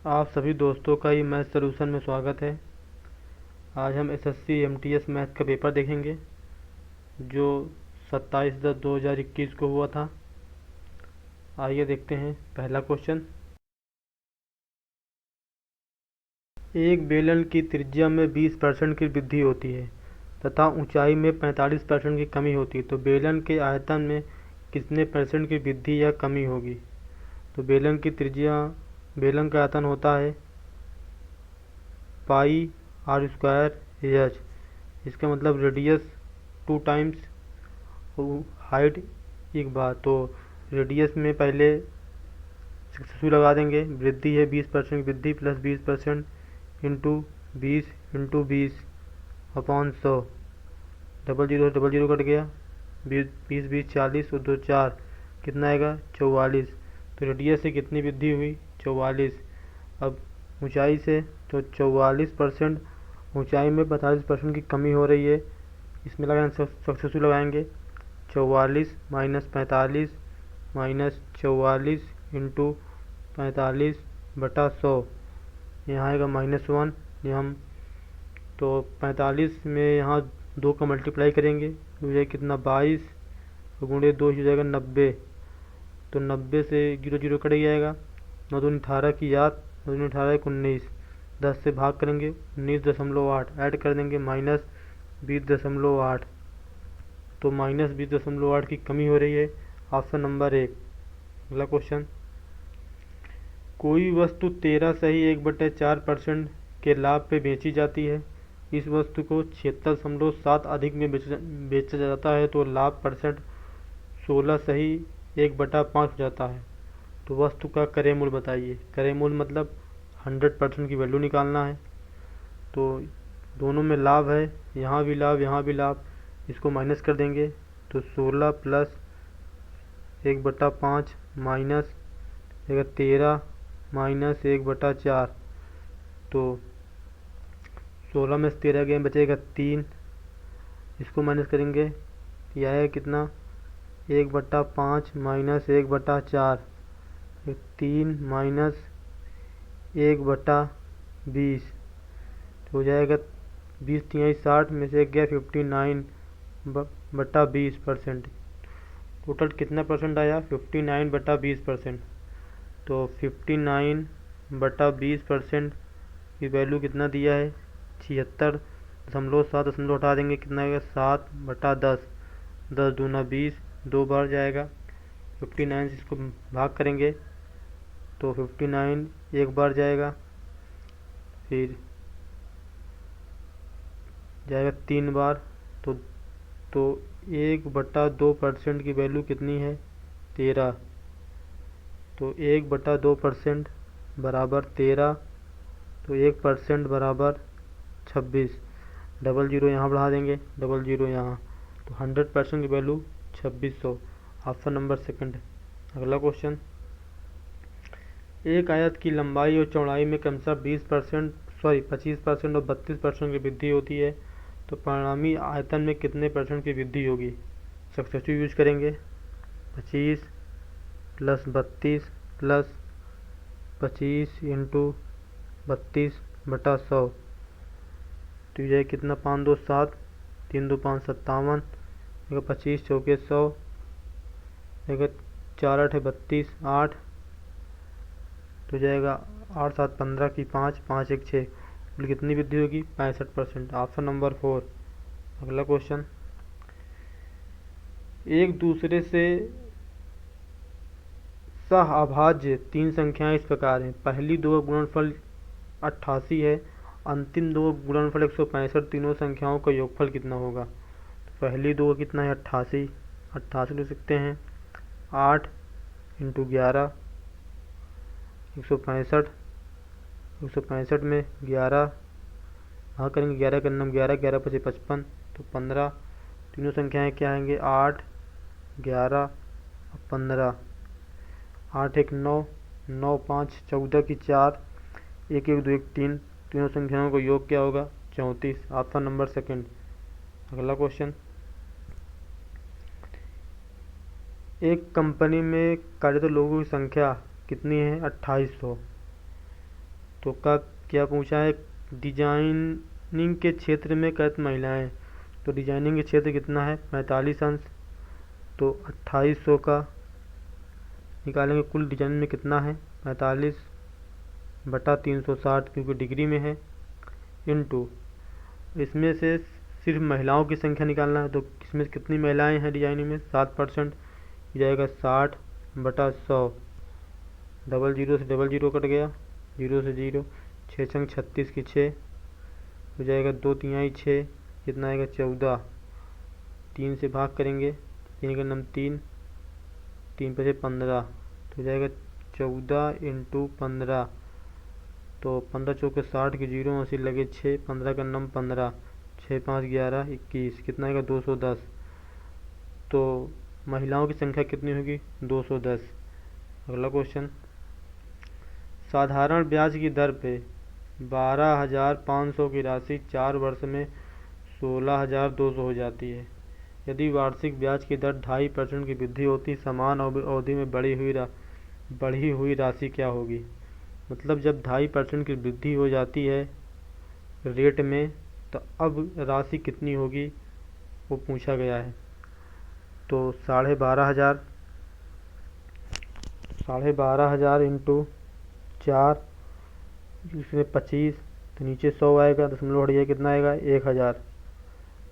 आप सभी दोस्तों का ही मैथ सॉल्यूशन में स्वागत है। आज हम एसएससी एमटीएस मैथ का पेपर देखेंगे जो 27/10/2021 को हुआ था। आइए देखते हैं पहला क्वेश्चन। एक बेलन की त्रिज्या में 20% की वृद्धि होती है तथा ऊंचाई में 45% की कमी होती है, तो बेलन के आयतन में कितने परसेंट की वृद्धि या कमी होगी। तो बेलन का आयतन होता है पाई आर स्क्वायर एच। इसका मतलब रेडियस 2 टाइम्स हाइट एक बार। तो रेडियस में पहले 62 लगा देंगे। वृद्धि है 20% वृद्धि plus 20% into 20 upon 100। Double zero cut गया। 20 20 40 और 2 4 कितना आएगा 44। तो रेडियस से कितनी वृद्धि हुई 44। अब ऊंचाई से तो 44% ऊंचाई में 45% की कमी हो रही है। इसमें लगाएंगे सक्सेसफुल लगाएंगे 44 माइनस 45 माइनस 44 इंटू 45/100। यहाँ आएगा -1। ये हम तो 45 में यहाँ 2 का मल्टीप्लाई करेंगे हो जाएगा कितना 22 गुणे 2 हो जाएगा 90। तो 90 से 0 0 कट जाएगा। 9 दूनी 18 की याद, 9 दूनी 18 19। 10 से भाग करेंगे 19.8 ऐड कर देंगे -20.8। तो -20.8 की कमी हो रही है। Option number 1। अगला क्वेश्चन। कोई वस्तु 13 सही 1/4% के लाभ पे बेची जाती है। इस वस्तु को 76.7 अधिक में बेचा जाता है तो लाभ परसेंट 16 सही 1/5 हो जाता है। तो वस्तु का क्रय मूल्य बताइए। क्रय मूल्य मतलब 100% की वैल्यू निकालना है। तो दोनों में लाभ है, यहाँ भी लाभ यहाँ भी लाभ, इसको माइनस कर देंगे। तो 16 प्लस 1/5 माइनस 13 माइनस 1/4। तो 16 में से 13 गए बचेगा 3। इसको माइनस करेंगे यह है कितना 1/5 माइनस 1/4। 3 माइनस 1/20 तो हो जाएगा 20 3 60 में से गया 59/20%। टोटल कितना परसेंट आया 59/20%। तो 59/20% की वैल्यू कितना दिया है 76.7। दशमलव हटा देंगे कितना आएगा 7/10। 10 दूना 20, 2 बार जाएगा। 59 से इसको भाग करेंगे तो 59 एक बार जाएगा, फिर जाएगा 3 बार। तो 1/2% की वैल्यू कितनी है 13। तो 1/2% बराबर 13। तो 1% बराबर 26। डबल जीरो यहाँ बढ़ा देंगे, डबल जीरो यहाँ। तो 100% की वैल्यू 2600। Option number 2। अगला क्वेश्चन। एक आयत की लंबाई और चौड़ाई में क्रमशः 25% और 32% की वृद्धि होती है, तो परिणामी आयतन में कितने परसेंट की वृद्धि होगी। सक्सेसिव यूज करेंगे 25 प्लस 32 प्लस 25 इंटू 32/100। तो ये कितना 5 2 7 3 2 5 57 25 चौके 100 4 8 32 8। तो जाएगा 8 7 15 की 5 5 1 6। कितनी वृद्धि होगी 65%। Option number 4। अगला क्वेश्चन। एक दूसरे से सहअभाज्य 3 संख्याएं इस प्रकार हैं। पहली दो का गुणनफल 88 है, अंतिम दो का गुणनफल 165। तीनों संख्याओं का योगफल कितना होगा। तो पहली दो का कितना है 88। 88 लिख सकते हैं 8 इंटू 11 165। 165 में 11 हाँ करेंगे 11 का नाम 11 11 पचे 55 तो 15। तीनों संख्याएं क्या आएंगे 8 11 और 15। 8 1 9 9 5 14 की 4 1 1 2 1 3। तीनों संख्याओं का योग क्या होगा 34। Option number 2। अगला क्वेश्चन। एक कंपनी में कार्यरत लोगों की संख्या कितनी है 2800। तो का क्या पूछा है, डिजाइनिंग के क्षेत्र में कितनी महिलाएं। तो डिजाइनिंग के क्षेत्र कितना है 45 अंश, तो 2800 का निकालेंगे। कुल डिजाइन में कितना है 45/360 क्योंकि डिग्री में है, इनटू इसमें से सिर्फ महिलाओं की संख्या निकालना है। तो इसमें कितनी महिलाएं हैं डिजाइनिंग में 7%, जाएगा 60/100। डबल जीरो से डबल जीरो कट गया, जीरो से जीरो, 6×36 की 6 हो जाएगा, 2×3 6, कितना आएगा 14। 3 से भाग करेंगे, 3 का नम 3, 3 पे से 15, तो हो जाएगा 14 × 15। तो 15 चौके 60 की जीरो 80 लगे 6, 15 का नम 15, 6 5 11 21, कितना आएगा 210। तो महिलाओं की संख्या कितनी होगी 210। अगला क्वेश्चन, साधारण ब्याज की दर पे 12,500 की राशि 4 वर्ष में 16,200 हो जाती है। यदि वार्षिक ब्याज की दर 2.5% की वृद्धि होती समान अवधि में बढ़ी हुई राशि क्या होगी। मतलब जब 2.5% की वृद्धि हो जाती है रेट में, तो अब राशि कितनी होगी वो पूछा गया है। तो 12,500 इंटू 4, इसमें 25, तो नीचे 100 आएगा, दशमलव हट गया, कितना आएगा 1000।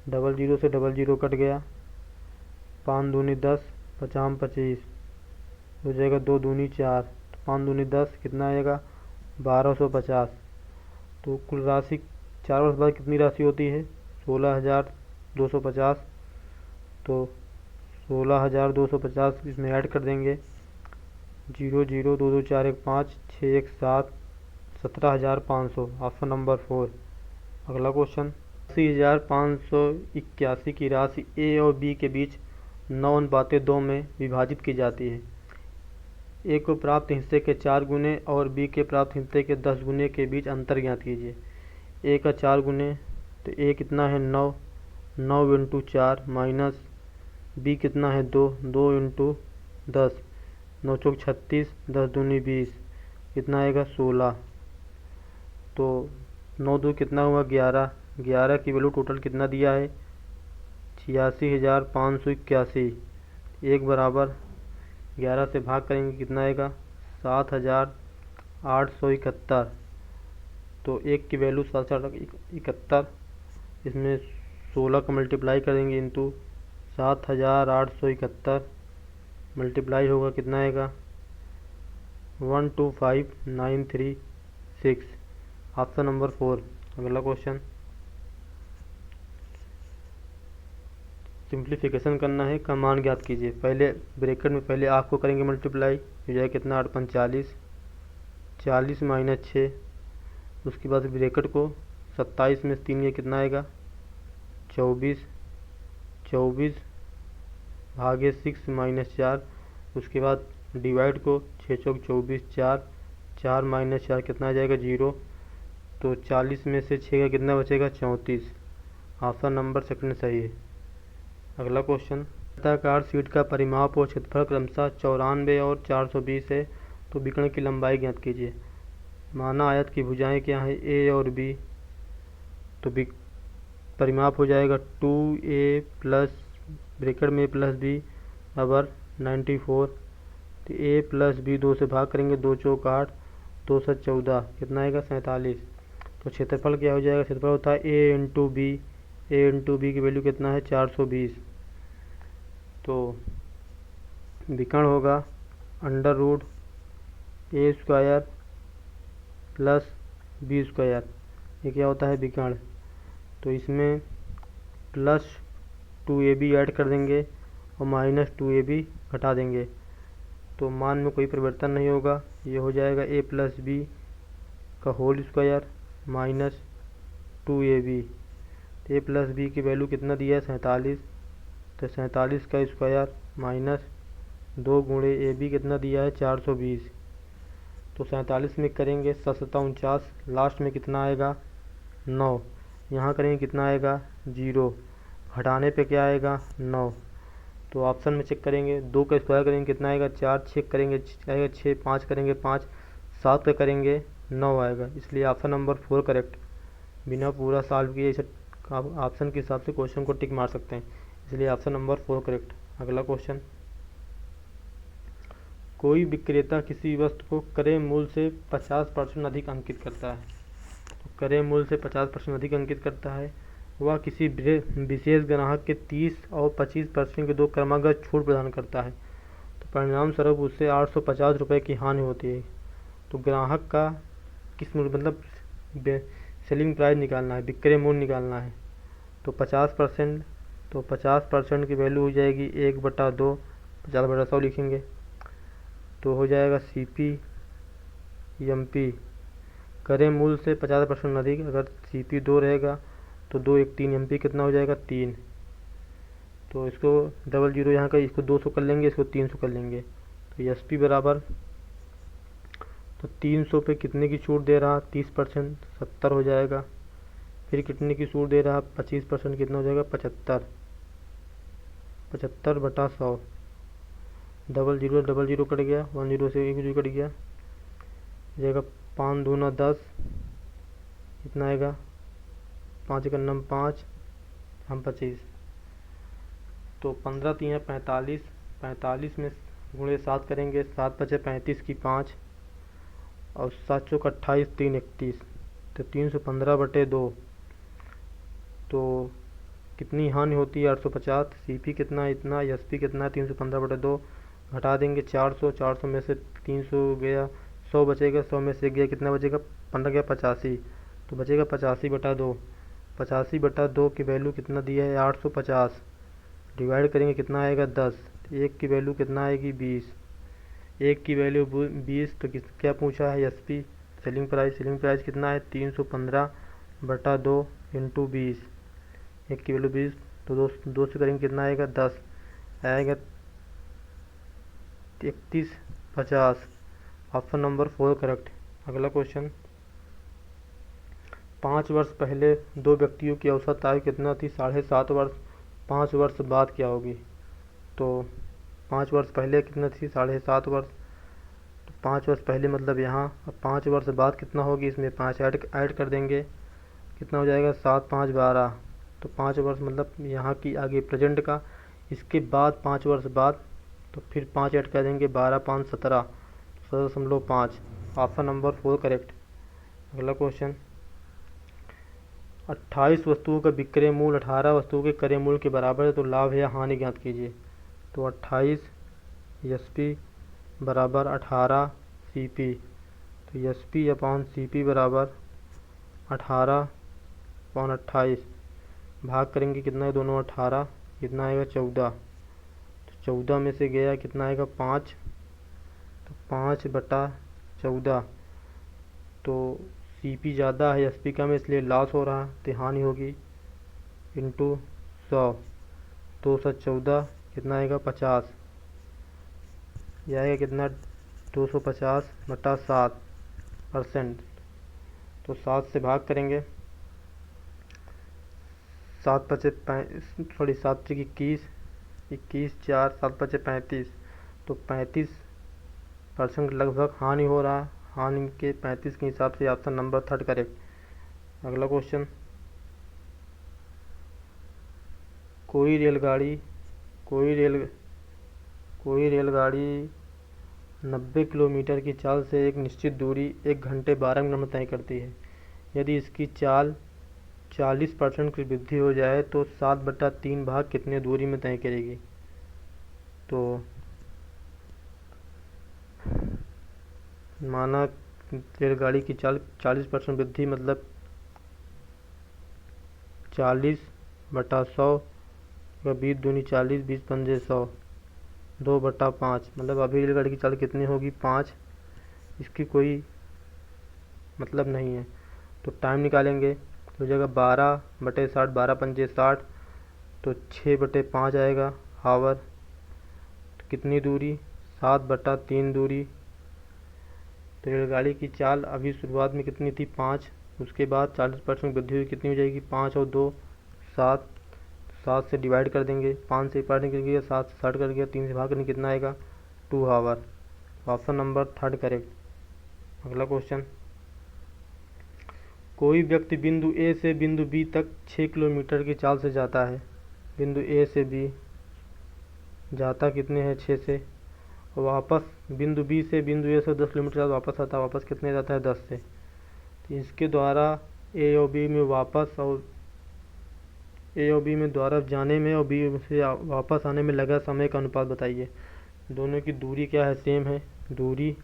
डबल जीरो से डबल जीरो कट गया, 5 दूनी 10, 50 25 हो जाएगा, 2 दूनी 4, 5 दूनी 10, कितना आएगा 1250। तो कुल राशि 4 वर्ष बाद कितनी राशि होती है 16,250। तो 16,250 इसमें ऐड कर देंगे, 0 0 2 2 4 1 5 6 1 7, 17,500, ऑप्शन नंबर 4। अगला क्वेश्चन, 80,581 की राशि ए और बी के बीच 9/2 में विभाजित की जाती है। ए को प्राप्त हिस्से के 4 गुने और बी के प्राप्त हिस्से के 10 गुने के बीच अंतर ज्ञात कीजिए। ए का 4 गुने, तो ए कितना है 9, 9 × 4 माइनस बी कितना है 2, 2 × 10, 9 चौक 36, 10 दूनी 20, कितना आएगा 16। तो 9 2 कितना हुआ 11, 11 की वैल्यू टोटल कितना दिया है 86,581। एक बराबर 11 से भाग करेंगे, कितना आएगा 7,871। तो एक की वैल्यू 7,871, इसमें 16 का मल्टीप्लाई करेंगे इंटू 7,871 मल्टीप्लाई होगा, कितना आएगा 125,936, ऑप्शन नंबर 4। अगला क्वेश्चन, सिंप्लीफिकेशन करना है, का मान ज्ञात कीजिए। पहले ब्रैकेट में पहले आठ को करेंगे मल्टीप्लाई, हो जाएगा कितना 8 5 40, 40 माइनस 6, उसके बाद ब्रैकेट को 27 में 3 ये कितना आएगा 24, 24 भागे 6 माइनस 4, उसके बाद डिवाइड को 6 चौक 24, 4 4 माइनस 4 कितना आ जाएगा 0। तो 40 में से 6 का कितना बचेगा 34, ऑप्शन नंबर सेकंड सही है। अगला क्वेश्चन, आयताकार शीट का परिमाप और क्षेत्रफल क्रमशः 94 और 420 है, तो विकर्ण की लंबाई ज्ञात कीजिए। माना आयत की भुजाएं क्या है ए और बी, तो परिमाप हो जाएगा 2a प्लस ब्रैकेट में प्लस बी बराबर 94। तो a प्लस बी 2 से भाग करेंगे, 2 चौक 8, 2 7 14, कितना आएगा 47। तो क्षेत्रफल क्या हो जाएगा, क्षेत्रफल होता है a into B, A into B की वैल्यू कितना है 420। तो विकर्ण होगा √a² प्लस b², ये क्या होता है विकर्ण। तो इसमें प्लस 2ab ऐड कर देंगे और माइनस 2ab घटा देंगे, तो मान में कोई परिवर्तन नहीं होगा। ये हो जाएगा a प्लस बी का whole square minus 2ab। a plus B की वैल्यू कितना दिया है 47, तो 47 का स्क्वायर माइनस 2 गुणे ए बी कितना दिया है 420। तो 47 में करेंगे 7 लास्ट में कितना आएगा 9, यहाँ करेंगे कितना आएगा 0, घटाने पे क्या आएगा 9। तो ऑप्शन में चेक करेंगे, 2 का स्क्वायर करेंगे कितना आएगा 4, चेक करेंगे आएगा 6, 5 करेंगे 5, 7 पे करेंगे 9 आएगा, इसलिए ऑप्शन नंबर 4 करेक्ट। बिना पूरा सॉल्व किए इसे आप ऑप्शन के हिसाब से क्वेश्चन को टिक मार सकते हैं, इसलिए ऑप्शन नंबर 4 करेक्ट। अगला क्वेश्चन, कोई विक्रेता किसी वस्तु को क्रय मूल्य से 50% अधिक अंकित करता है। तो क्रय मूल्य से 50% अधिक अंकित करता है, वह किसी विशेष ग्राहक के 30 और 25% के दो क्रमागत छूट प्रदान करता है, तो परिणाम स्वरूप उससे 850 रुपये की हानि होती है। तो ग्राहक का किस मूल्य मतलब सेलिंग प्राइस निकालना है, विक्रय मूल्य निकालना है। तो 50%, तो 50% की वैल्यू हो जाएगी 1/2, 50/100 लिखेंगे, तो हो जाएगा CP MP। क्रय मूल्य से 50% अधिक, अगर CP 2 रहेगा तो 2 1 3, MP कितना हो जाएगा 3। तो इसको डबल जीरो यहाँ का, इसको 200 कर लेंगे, इसको 300 कर लेंगे, तो SP बराबर, तो 300 पे कितने की छूट दे रहा, 30%, 70 हो जाएगा। फिर कितने की छूट दे रहा, 25%, कितना हो जाएगा 75, 75/100। डबल जीरो कट गया, 1 जीरो से 1 जीरो कट गया, जाएगा 5 दूना 10, कितना आएगा 5 का 9 5, हम 25, तो 15 3 45, 45 में गुणे 7 करेंगे, 7 बचे 35 की 5, और 7 चौक 28, 3 31, तो 315/2। तो कितनी हानि होती है 850, CP कितना इतना, SP कितना 315/2, घटा देंगे 400, 400 में से 300 गया, 100 बचेगा, 100 में से गया कितना बचेगा, 15 गया 85, तो बचेगा 85/2। 85/2 की वैल्यू कितना दिया है 850, डिवाइड करेंगे कितना आएगा 10, एक की वैल्यू कितना आएगी 20, एक की वैल्यू 20, तो क्या पूछा है SP selling price, selling price कितना है 315/2 इंटू 20, एक की वैल्यू 20, तो दो से करेंगे कितना आएगा 10, आएगा 3150। Option number 4 correct. अगला क्वेश्चन, 5 वर्ष पहले दो व्यक्तियों की औसत आयु कितना थी, 7.5 वर्ष। 5 वर्ष बाद क्या होगी, तो 5 वर्ष पहले कितना थी 7.5 वर्ष, तो 5 वर्ष पहले मतलब यहाँ, अब 5 वर्ष बाद कितना होगी, इसमें 5 ऐड कर देंगे, कितना हो जाएगा 7 5 12, तो 5 वर्ष मतलब यहाँ की आगे प्रेजेंट का, इसके बाद 5 वर्ष बाद, तो फिर 5 ऐड कर देंगे, 12 5 17, 17.5। Option number 4 correct. अगला क्वेश्चन, 28 वस्तुओं का विक्रय मूल्य 18 वस्तुओं के क्रय मूल्य के बराबर है, तो लाभ या हानि ज्ञात कीजिए। तो 28 SP बराबर 18 CP, तो SP/CP बराबर 18/28, भाग करेंगे कितना है दोनों 18, कितना आएगा 14, तो 14 में से गया कितना आएगा 5, तो 5/14, तो CP ज़्यादा है SP कम है, इसलिए लॉस हो रहा है, तो हानि होगी, इंटू 100, 214, कितना आएगा 50, यह आएगा कितना 250/7%, तो 7 से भाग करेंगे, 7 5 7 21, 21 4, 7 5 35, तो 35% लगभग हानि हो रहा है, हानि के 35 के हिसाब से ऑप्शन नंबर 3 करेक्ट। अगला क्वेश्चन, कोई रेलगाड़ी 90 किलोमीटर की चाल से एक निश्चित दूरी 1 घंटे 12 मिनट में तय करती है। यदि इसकी चाल 40% की वृद्धि हो जाए तो 7/3 भाग कितने दूरी में तय करेगी। तो माना रेलगाड़ी की चाल 40% वृद्धि मतलब 40/100, 20 दूनी 40, 20 पंजे 100, 2/5, मतलब अभी रेलगाड़ी की चाल कितनी होगी 5, इसकी कोई मतलब नहीं है, तो टाइम निकालेंगे, तो हो जाएगा 12/60, 12 पंजे 60, तो 6/5 आएगा हावर, तो कितनी दूरी 7/3 दूरी। तो रेलगाड़ी की चाल अभी शुरुआत में कितनी थी 5, उसके बाद 40% वृद्धि हुई, कितनी हो जाएगी 5 और 2 7, 7 से डिवाइड कर देंगे, 5 से डिवाइड कर गया, 7 से 60 कर गया, 3 से भाग करने कितना आएगा 2 हावर। Option number 3 correct. अगला क्वेश्चन, कोई व्यक्ति बिंदु ए से बिंदु बी तक 6 किलोमीटर की चाल से जाता है। बिंदु ए से बी जाता कितने हैं 6 से, और वापस बिंदु बी से बिंदु ए से 10 किलोमीटर वापस आता है, वापस कितने जाता है 10 से। तो इसके द्वारा ए और बी में वापस और ए और बी में द्वारा जाने में और बी से वापस आने में लगा समय का अनुपात बताइए। दोनों की दूरी क्या है, सेम है, दूरी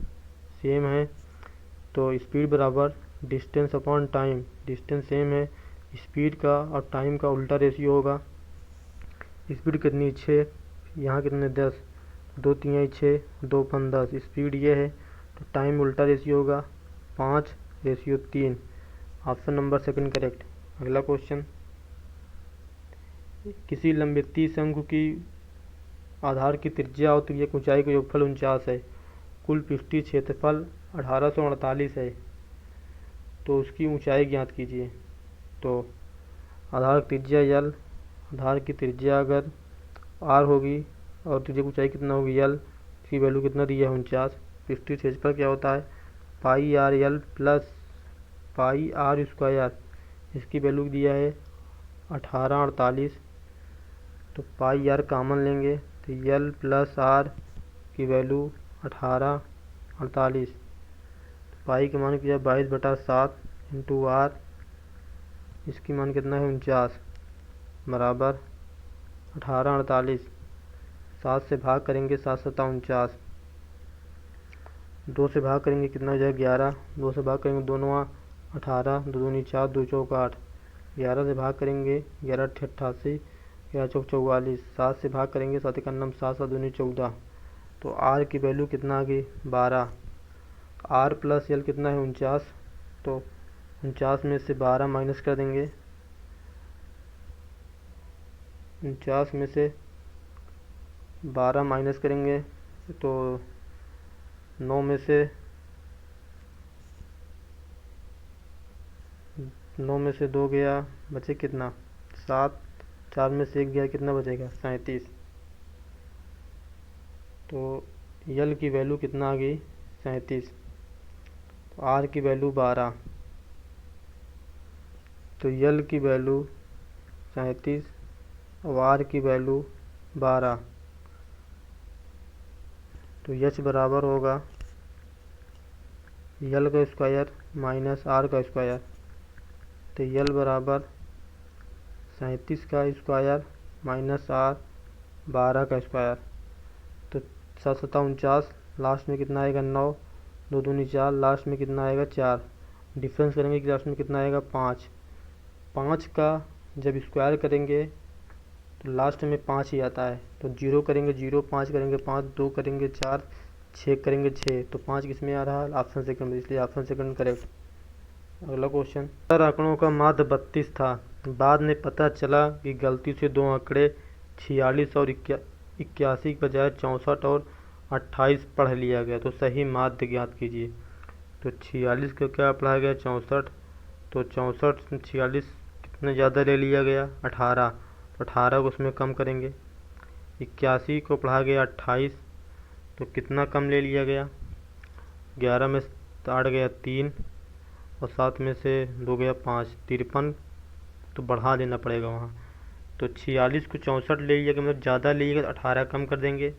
सेम है, तो स्पीड बराबर distance upon time, distance same है, स्पीड का और टाइम का उल्टा रेशियो होगा। स्पीड कितनी 6, यहाँ कितने 10, 2 3 6, 2 5 10, स्पीड ये है, तो टाइम उल्टा रेशियो होगा 5:3। Option number second correct. अगला क्वेश्चन, किसी लंबवृत्तीय शंकु की आधार की त्रिज्या और त्रिज्यक ऊंचाई का योगफल 49 है, कुल पृष्ठीय क्षेत्रफल 1848 है, तो उसकी ऊंचाई ज्ञात कीजिए। तो आधार की त्रिज्या l, आधार की त्रिज्या अगर r होगी और त्रिज्या की ऊंचाई कितना होगी l, इसकी वैल्यू कितना दिया है 49। पृष्ठीय क्षेत्रफल क्या होता है pi R L plus pi R square, इसकी वैल्यू दिया है 1848, तो पाई आर कामन लेंगे तो एल प्लस आर की वैल्यू 1848, तो पाई का मान किया 22/7 इंटू आर, इसकी मान कितना है 49 बराबर 1848। 7 से भाग करेंगे 7 7 49, 2 से भाग करेंगे कितना हो जाएगा 11, 2 से भाग करेंगे 2 9 18, 2 दूनी 4, 2 चौक 8, 11 से भाग करेंगे 11 88, 11 चौक 44, 7 से भाग करेंगे 7 1 9 7, 7 दूनी 14, तो आर की वैल्यू कितना आ गई 12। आर प्लस एल कितना है 49, तो 49 में से 12 माइनस कर देंगे, 49 में से 12 माइनस करेंगे तो 9 में से 2 गया, बचे कितना 7, 4 में से 1 गया, कितना बचेगा 37। तो यल की वैल्यू कितना आ गई 37, तो आर की वैल्यू 12, तो यल की वैल्यू 37 और आर की वैल्यू 12, तो एच बराबर होगा यल का स्क्वायर माइनस आर का स्क्वायर, तो यल बराबर 37 का स्क्वायर माइनस आर 12 का स्क्वायर, तो 7 7 49, लास्ट में कितना आएगा 9, 2 दूनी 4, लास्ट में कितना आएगा 4, डिफरेंस करेंगे कि लास्ट में कितना आएगा 5। 5 का जब स्क्वायर करेंगे तो लास्ट में 5 ही आता है, तो 0 करेंगे 0, 5 करेंगे 5, 2 करेंगे 4, 6 करेंगे 6, तो 5 किस में आ रहा है ऑप्शन सेकंड, इसलिए ऑप्शन सेकंड करेक्ट। अगला क्वेश्चन, आंकड़ों का माध्य 32 था, बाद में पता चला कि गलती से 2 आंकड़े 46 और 81 की बजाय 64 और 28 पढ़ लिया गया, तो सही माध्य ज्ञात कीजिए। तो 46 को क्या पढ़ा गया 64, तो 64 46 कितने ज़्यादा ले लिया गया 18, तो 18 को उसमें कम करेंगे। 81 को पढ़ा गया 28, तो कितना कम ले लिया गया 11 में 8 गया 3 और 7 में से 2 गया 5, 53, तो बढ़ा देना पड़ेगा वहाँ। तो 46 को 64 ले लिया गया, मतलब ज़्यादा ले लिया गया, 18 कम कर देंगे।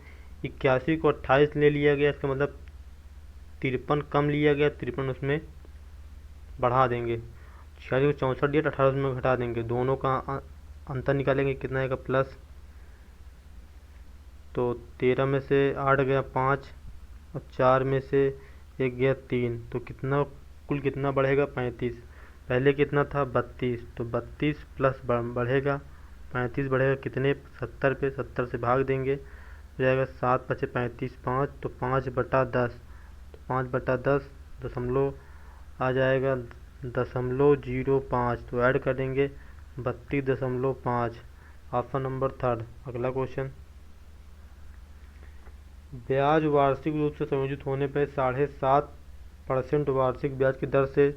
81 को 28 ले लिया गया, इसका मतलब 53 कम लिया गया, 53 उसमें बढ़ा देंगे। 46 को 64 दिया, 18 उसमें घटा देंगे, दोनों का अंतर निकालेंगे, कितना आएगा प्लस, तो 13 में से 8 गया 5 और 4 में से 1 गया 3, तो कितना कुल कितना बढ़ेगा 35। पहले कितना था 32, तो 32 प्लस बढ़ेगा 35, बढ़ेगा कितने 70 पे, 70 से भाग देंगे हो जाएगा 7 बचे 35, 5 तो 5/10, तो 5/10 दशमलव आ जाएगा 0.05, तो ऐड कर देंगे 32.5, ऑप्शन नंबर थर्ड। अगला क्वेश्चन, ब्याज वार्षिक रूप से संयोजित होने पर 7.5% वार्षिक ब्याज की दर से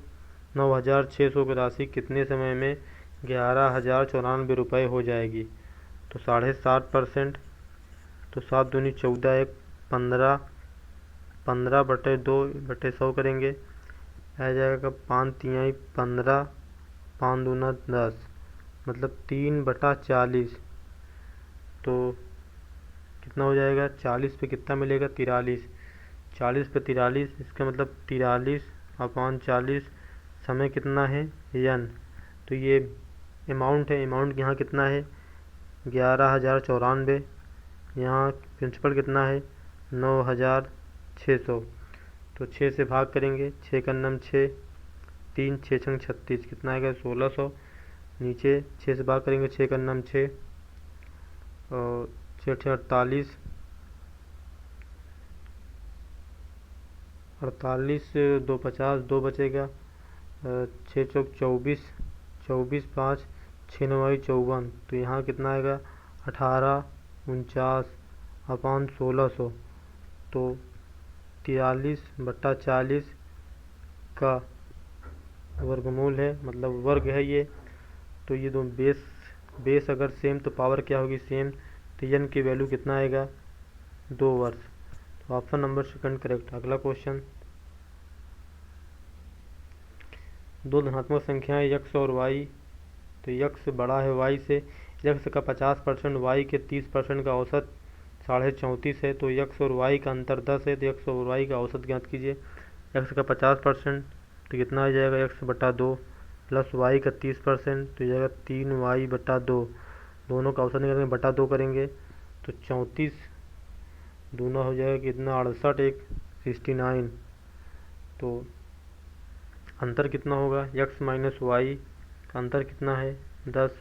9,600 की राशि कितने समय में 11,094 रुपये हो जाएगी। तो 7.5%, तो 7 दूनी 14, 1 15, 15/2/100 करेंगे, आ जाएगा 5 तिहाई 15, 5 दूना 10, मतलब 3/40। तो कितना हो जाएगा, 40 पे कितना मिलेगा, 43। 40 पे 43, इसका मतलब 43/40। समय कितना है, यन। तो ये अमाउंट है, अमाउंट यहाँ कितना है, 11,094। यहाँ प्रिंसिपल कितना है, 9,600। तो 6 से भाग करेंगे, 6 का नम 6, 3 6 छंग 36, कितना आएगा, 1600। नीचे 6 से भाग करेंगे, 6 का नम 6 और 6 6 48, 48 2 50, 2 बचेगा, 6 चौक 24, 24 5 6 9 54। तो यहाँ कितना आएगा, 1849/1600। तो 43/40 का वर्गमूल है, मतलब वर्ग है ये। तो ये दो बेस बेस अगर सेम तो पावर क्या होगी, सेम। तो यन की वैल्यू कितना आएगा, 2 वर्ष। तो ऑप्शन नंबर सेकंड करेक्ट। अगला क्वेश्चन, दो धनात्मक संख्याएं यक्स और वाई। तो यक्स बड़ा है वाई से, यक्स का 50%, वाई के 30% का औसत 34.5 है। तो यक्स और वाई का अंतर 10 है, तो यक्स और वाई का औसत ज्ञात कीजिए। यक्स का 50% तो कितना आ जाएगा, x/2 प्लस वाई का 30%, तो जाएगा 3y/2। दोनों का औसत निकालेंगे, बटा 2 करेंगे तो 34 दूना हो जाएगा कितना, 68, 1 69। तो अंतर कितना होगा, x माइनस वाई का अंतर कितना है, 10।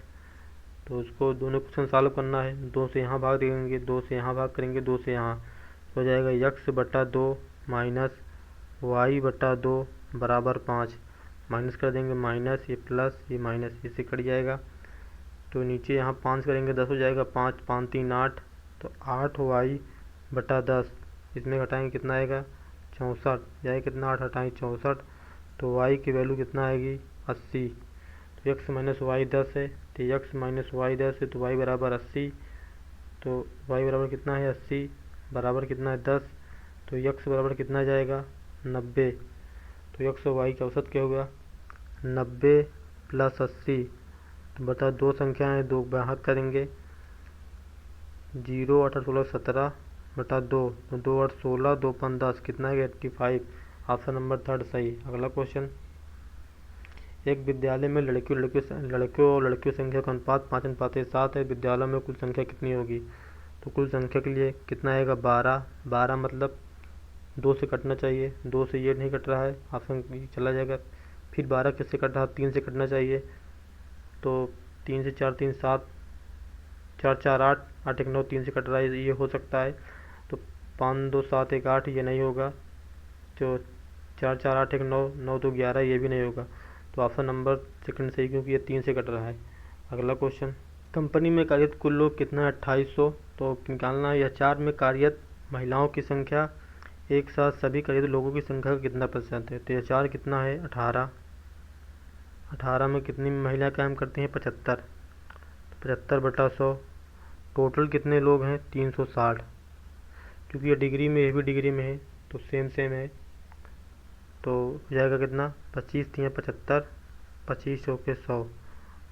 तो उसको दोनों क्वेश्चन सॉल्व करना है। 2 से यहाँ भाग देंगे, 2 से यहाँ भाग करेंगे, 2 से यहाँ, तो हो जाएगा x/2 माइनस y/2 बराबर 5। माइनस कर देंगे, माइनस, ये प्लस, ये माइनस, इससे कट जाएगा। तो नीचे यहाँ 5 करेंगे, 10 हो जाएगा, 5 5 3 8। तो 8y/10, इसमें घटाएंगे कितना आएगा, 64। जाएगा कितना, 8 हटाएँ 64। तो y की वैल्यू कितना आएगी, 80। तो x माइनस वाई 10 है, तो x माइनस वाई 10 है, तो y बराबर 80। तो y बराबर कितना है, 80 बराबर कितना है, 10। तो x बराबर कितना जाएगा, 90। तो x और y का औसत क्या होगा, 90 प्लस 80। तो बता, दो संख्याएं, दो भाग करेंगे, 0 8 16 17 बटा 2, तो 2 8 16, 2 5 10, कितना है, 85। ऑप्शन नंबर थर्ड सही। अगला क्वेश्चन, एक विद्यालय में लड़कियों और लड़कियों संख्या का अनुपात 5:7 है। विद्यालय में कुल संख्या कितनी होगी। तो कुल संख्या के लिए कितना आएगा, 12। 12 मतलब 2 से कटना चाहिए, 2 से ये नहीं कट रहा है, ऑप्शन चला जाएगा। फिर 12 किससे कट रहा है, 3 से कटना चाहिए। तो 3 से 4 3 7, 4 4 8, 8 1 9, 3 से कट रहा है, ये हो सकता है। तो 5 2 7 1 8, ये नहीं होगा। तो 4 4 8 1 9, 9 2 11, ये भी नहीं होगा। तो ऑप्शन नंबर सेकंड सही, क्योंकि ये 3 से कट रहा है। अगला क्वेश्चन, कंपनी में कार्यरत कुल लोग कितना है, 2800। तो निकालना है, या 4 में कार्यरत महिलाओं की संख्या एक साथ सभी कार्यरत लोगों की संख्या का कितना प्रतिशत है। तो यह 4 कितना है, 18। 18 में कितनी महिला काम करती हैं, 75। 75/100। टोटल कितने लोग हैं, 360। क्योंकि ये डिग्री में, ये भी डिग्री में है, तो सेम सेम है। तो हो जाएगा कितना, 25 3 75, 25 चौके 100,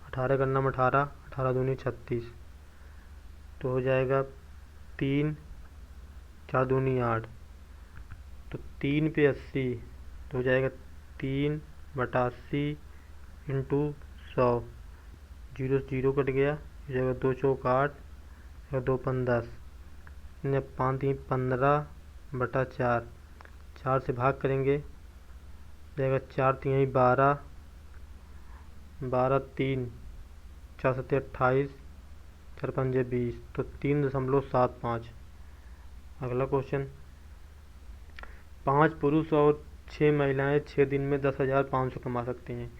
18 का नाम 18, 18 दूनी 36। तो हो जाएगा 3 4 दूनी 8। तो 3 पे 80, तो हो जाएगा 3/80 इंटू 100। 0 से 0 कट गया, हो जाएगा 2 चौक 8 और 2 5 10, 5 3 15/4। 4 से भाग करेंगे, जाएगा 4 3 12, 12 3, 4 7 28, 4 5 20, तो 3.75। अगला क्वेश्चन, 5 पुरुष और 6 महिलाएं 6 दिन में 10,500 कमा सकती हैं।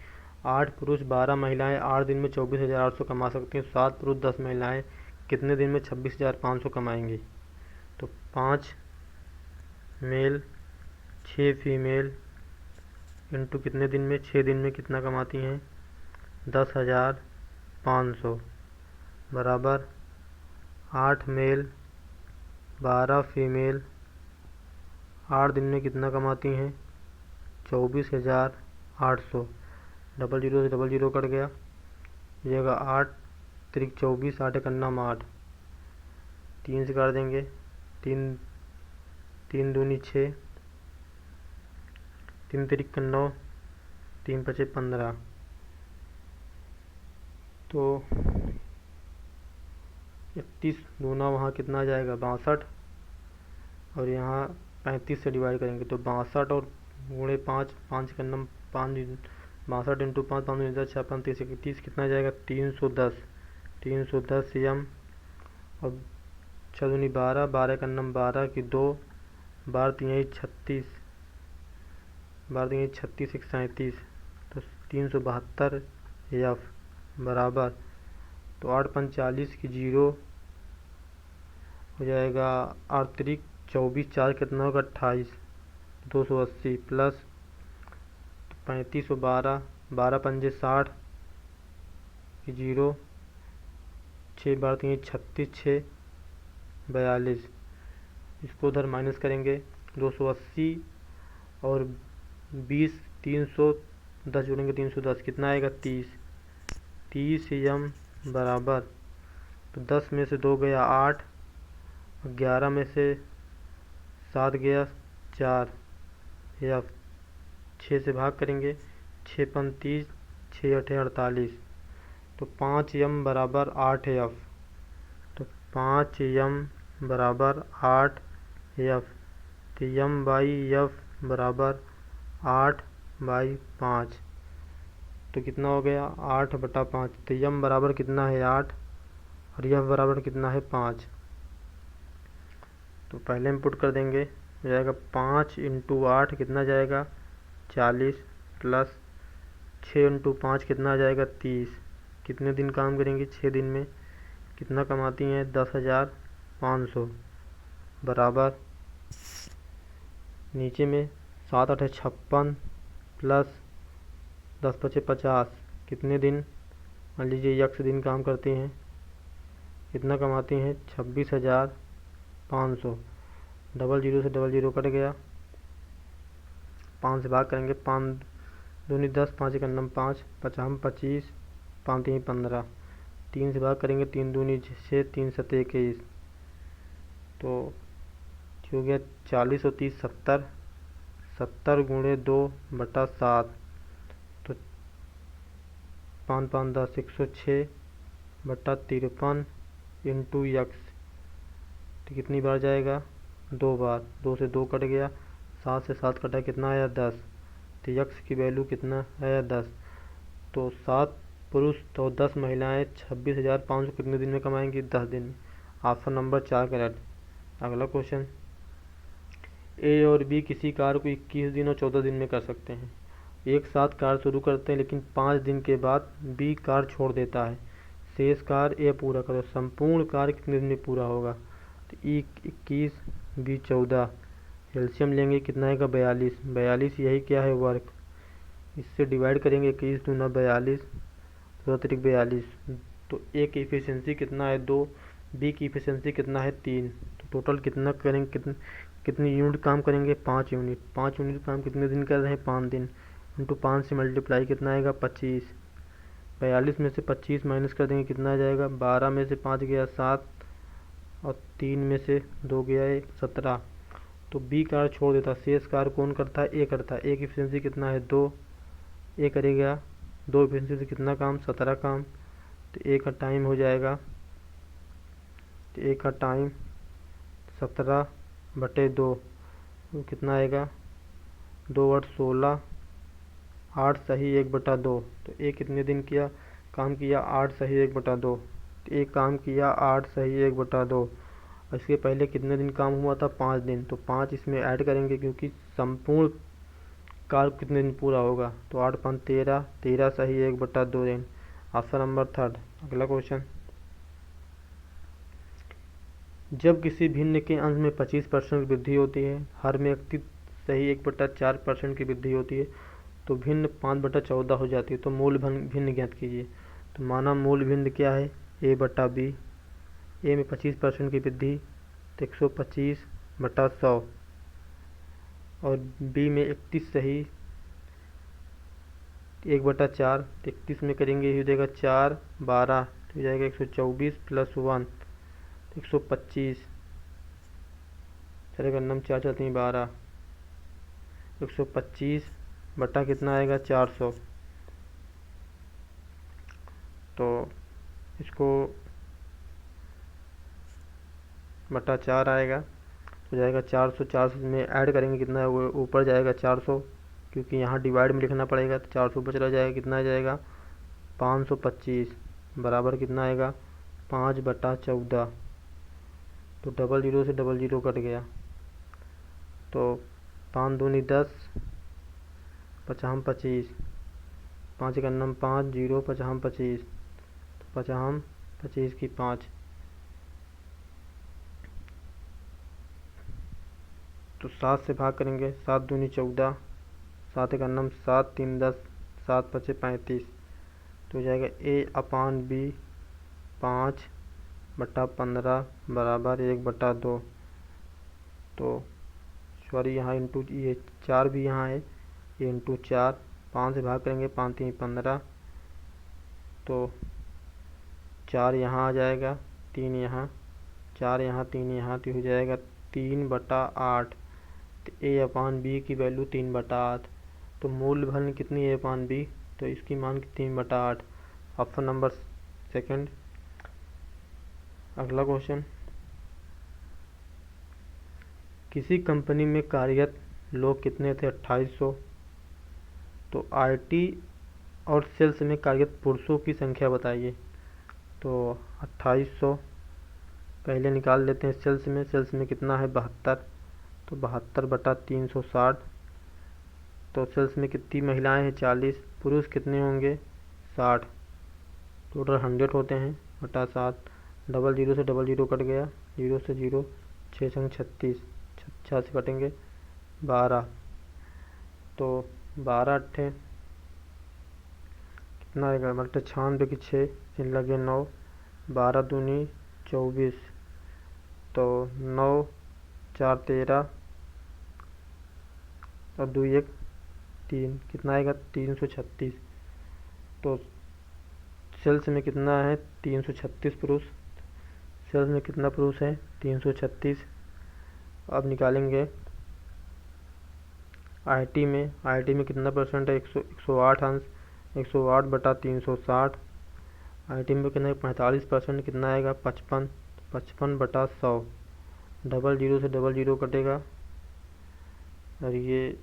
8 पुरुष 12 महिलाएं 8 दिन में 24,800 कमा सकती हैं। 7 पुरुष 10 महिलाएं कितने दिन में 26,500 कमाएंगी। तो 5 मेल 6 फीमेल इंटू कितने दिन में, 6 दिन में कितना कमाती हैं, 10,500 बराबर 8 मेल 12 फीमेल 8 दिन में कितना कमाती हैं, 24,800। डबल जीरो से डबल जीरो कट गया, जगह 8 तिरिक 24, 8 एक अन्ना 8, 3 से काट देंगे, 3 3 दूनी 6, 3 तिरिक 9, 3 पचे 15। तो 31 दूना वहाँ कितना आ जाएगा 62, और यहाँ 35 से डिवाइड करेंगे तो 62 और गुणे 5, 5 का नम 5, 62 इंटू 5, 5 6 35 31 कितना आ जाएगा 310, 310 एम। और 6 दूनी 12, 12 का नम 12 की 2, 12 3 36, 12 3 36 एक 37, तो 372 एफ बराबर, तो 8 5 40 की 0 हो जाएगा, 8 तिरिक 24, 4 कितना होगा 28, 280 प्लस 35 और 12, 12 पंजे 60 की 0, 6 12 3 36, 6 42, इसको उधर माइनस करेंगे, 280 और 20 310 जोड़ेंगे 310 कितना आएगा 30, 30 एम बराबर, तो 10 में से 2 गया 8, 11 में से 7 गया 4, या 6 से भाग करेंगे, 6 35, 6 8 48, तो 5 एम बराबर 8 एफ, तो 5 एम बराबर 8 एफ, तो एम बाई एफ बराबर 8/5, तो कितना हो गया 8/5, तो एम बराबर कितना है 8 और एफ बराबर कितना है 5। तो पहले हम पुट कर देंगे, हो जाएगा 5 इंटू 8 कितना जाएगा 40, प्लस 6 इंटू 5 कितना आ जाएगा 30, कितने दिन काम करेंगे 6 दिन में, कितना कमाती हैं 10,500 बराबर, नीचे में 7 8 56 प्लस 10 पचे 50, कितने दिन मान लीजिए 1 दिन काम करते हैं, कितना कमाते हैं 26,500। डबल जीरो से डबल जीरो कट गया, 5 से भाग करेंगे, 5 दूनी 10, 5 एक अन्नम 5, 50 25, 5 3 15, 3 से भाग करेंगे, 3 दूनी 6, 3 7 21, तो हो गया 40 और 30 70, 70 गुणे 2/7, तो 5 5 10 106/53 इंटू यक्स, तो कितनी बार जाएगा 2 बार, 2 से 2 कट गया, 7 से 7 कटा कितना आया 10, तो यक्स की वैल्यू कितना आया 10, तो 7 पुरुष तो 10 महिलाएं 26,500 कितने दिन में कमाएंगी 10 दिन में। Option number 4 correct. अगला क्वेश्चन, ए और बी किसी कार्य को 21 दिन और 14 दिन में कर सकते हैं। एक साथ कार्य शुरू करते हैं लेकिन 5 दिन के बाद बी कार्य छोड़ देता है, शेष कार्य ए पूरा करो, संपूर्ण कार्य कितने दिन में पूरा होगा, तो ई 21 बी 14, एलसीएम लेंगे कितना आएगा 42, 42 यही क्या है वर्क, इससे डिवाइड करेंगे 21 दूना 42, 42, तो ए की इफिशियंसी कितना है 2, बी की इफिशियंसी कितना है 3, तो टोटल कितना करेंगे, कितनी यूनिट काम करेंगे 5 यूनिट, 5 यूनिट काम कितने दिन कर रहे हैं 5 दिन, इंटू 5 से मल्टीप्लाई कितना आएगा 25, 42 में से 25 माइनस कर देंगे कितना आ जाएगा, 12 में से 5 गया 7 और 3 में से 2 गया 17, तो बी कार्य छोड़ देता, शेष कार्य कौन करता है ए करता है, ए की इफिशियंसी कितना है 2, ए करेगा 2 इफिशियंसी से कितना काम 17 काम, तो ए का टाइम हो जाएगा, तो ए का टाइम 17/2, तो कितना आएगा 2 8 16, 8 सही 1/2, तो ए कितने दिन किया काम किया 8 सही 1/2, तो एक काम किया 8 सही 1/2, इसके पहले कितने दिन काम हुआ था 5 दिन, तो 5 इसमें ऐड करेंगे क्योंकि संपूर्ण कार्य कितने दिन पूरा होगा, तो 8 5 13, 13 सही 1/2 दिन। Option number 3। अगला क्वेश्चन, जब किसी भिन्न के अंश में 25% की वृद्धि होती है, हर में सही 1/4% की वृद्धि होती है, तो भिन्न 5/14 हो जाती है, तो मूल भिन्न ज्ञात कीजिए। तो माना मूल भिन्न क्या है a/b, ए में 25% की वृद्धि तो 125/100, और बी में 31 सही 1/4, 31 में करेंगे ये हो जाएगा 4 12, तो हो जाएगा 124 + 1 125, चलेगा नम 4 4 3 12, 125 बटा कितना आएगा 400, तो इसको बटा 4 आएगा, तो जाएगा 400, 400 में ऐड करेंगे कितना है वो ऊपर जाएगा 400, क्योंकि यहाँ डिवाइड में लिखना पड़ेगा, तो 400 ऊपर चला जाएगा, कितना आ जाएगा 525 बराबर कितना आएगा 5/14, तो 00 से 00 कट गया, तो 5 दूनी 10, 50 25, 5 का नम 5 0 50 25, तो 50 25 की 5, तो 7 से भाग करेंगे, 7 दूनी 14, 7 का नम 7 3 10, 7 5 35, तो हो जाएगा A/B 5/15 बराबर 1/2, तो सॉरी यहाँ इंटू ये 4 भी यहाँ है, ये इंटू 4, 5 से भाग करेंगे, 5 3 15, तो 4 यहाँ आ जाएगा, 3 यहाँ, 4 यहाँ 3 यहाँ, तो हो जाएगा 3/8, तो A/B की वैल्यू 3/8, तो मूल फलन कितनी A/B, तो इसकी मान 3/8, ऑप्शन नंबर सेकंड। अगला क्वेश्चन, किसी कंपनी में कार्यरत लोग कितने थे 2800, तो IT और सेल्स में कार्यरत पुरुषों की संख्या बताइए, तो 2800 पहले निकाल लेते हैं सेल्स में कितना है 72, तो 72/360, तो सेल्स में कितनी महिलाएं हैं 40, पुरुष कितने होंगे 60, टोटल 100 होते हैं बटा 7, 00 से 00 कट गया, 0 से 0, 6 संग 36, 6 से कटेंगे 12, तो 12 अट्ठे कितना आएगा बल्टे 96 की 6, 3 लगे 9, 12 दूनी 24, तो 9 4 13 और 2 1 3, कितना आएगा 336, तो सेल्स में कितना है 336 पुरुष, सेल्स में कितना पुरुष है 336। अब निकालेंगे IT में कितना परसेंट है 108 अंश, 108/360, IT में कितना 45%, कितना आएगा 55, 55/100, 00 से 00 कटेगा, और ये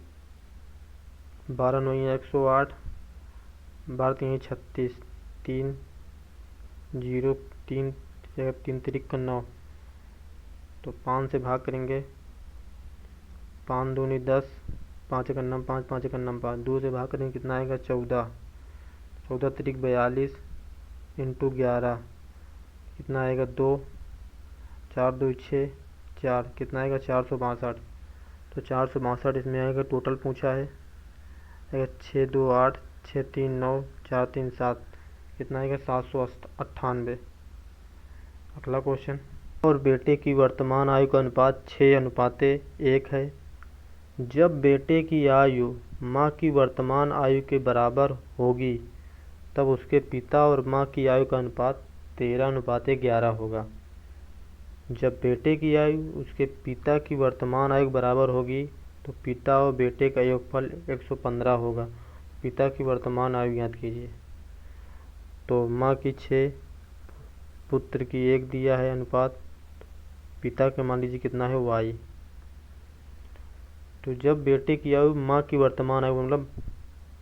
12 9 108, 12 3 36, 3 0 3 3 3 9, तो 5 से भाग करेंगे, 5 दूनी 10, 5 का नम 5, 5 का नम 5, 2 से भाग करेंगे कितना आएगा 14, 14 3 42 इंटू 11, कितना आएगा 2, 4 2 6 4, कितना आएगा 462, तो 462 इसमें आएगा, टोटल पूछा है आएगा 6 2 8, 6 3 9, 4 3 7, कितना आएगा 798। अगला क्वेश्चन, और बेटे की वर्तमान आयु का अनुपात 6:1 है, जब बेटे की आयु माँ की वर्तमान आयु के बराबर होगी तब उसके पिता और माँ की आयु का अनुपात 13:11 होगा। जब बेटे की आयु उसके पिता की वर्तमान आयु के बराबर होगी तो पिता और बेटे का योगफल 115 होगा। पिता की वर्तमान आयु याद कीजिए, तो माँ की 6, पुत्र की 1 दिया है अनुपात, पिता का मान लीजिए कितना है y। तो जब बेटे की आयु माँ की वर्तमान आयु मतलब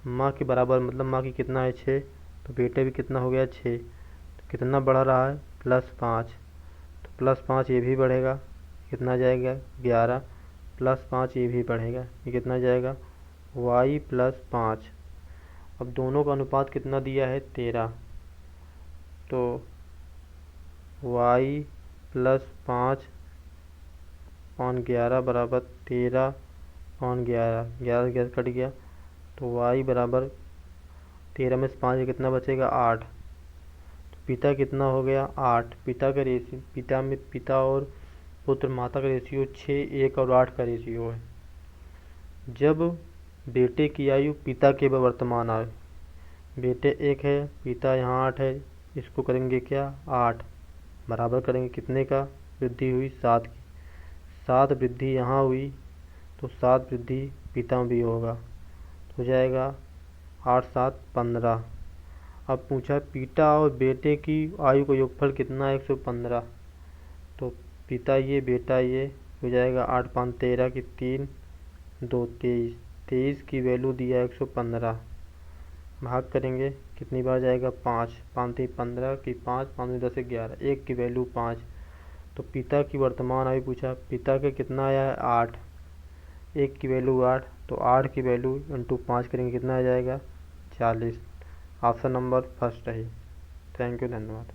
माँ के बराबर, मतलब माँ की कितना है 6, तो बेटे भी कितना हो गया 6, तो कितना बढ़ा रहा है +5, तो +5 ये भी बढ़ेगा, कितना जाएगा 11, +5 ये भी बढ़ेगा, ये कितना जाएगा y +5। अब दोनों का अनुपात कितना दिया है 13, तो y +5 पान 11 बराबर 13 पान 11, 11 11 कट गया, तो y बराबर 13 में से 5 कितना बचेगा 8, तो पिता कितना हो गया 8, पिता का रेशियो, पिता में पिता और पुत्र माता का रेशियो 6 1 और 8 का रेशियो है। जब बेटे की आयु पिता के वर्तमान आयु बेटे 1 है, पिता यहाँ 8 है, इसको करेंगे क्या 8 बराबर करेंगे कितने का, वृद्धि हुई 7 की। 7 वृद्धि यहाँ हुई तो 7 वृद्धि पिता में भी होगा, तो हो जाएगा 8 7 15। अब पूछा पिता और बेटे की आयु का योगफल कितना है 115, तो पिता ये बेटा ये हो जाएगा 8 5 13 की 3 2 23, 23 की वैल्यू दिया 115, भाग करेंगे कितनी बार जाएगा 5 5 3 15 की 5 5 10 11, 1 की वैल्यू 5। तो पिता की वर्तमान आयु पूछा, पिता का कितना आया है 8, 1 की वैल्यू 8, तो 8 की वैल्यू इंटू 5 करेंगे कितना आ जाएगा 40। ऑप्शन नंबर फर्स्ट है। थैंक यू, धन्यवाद।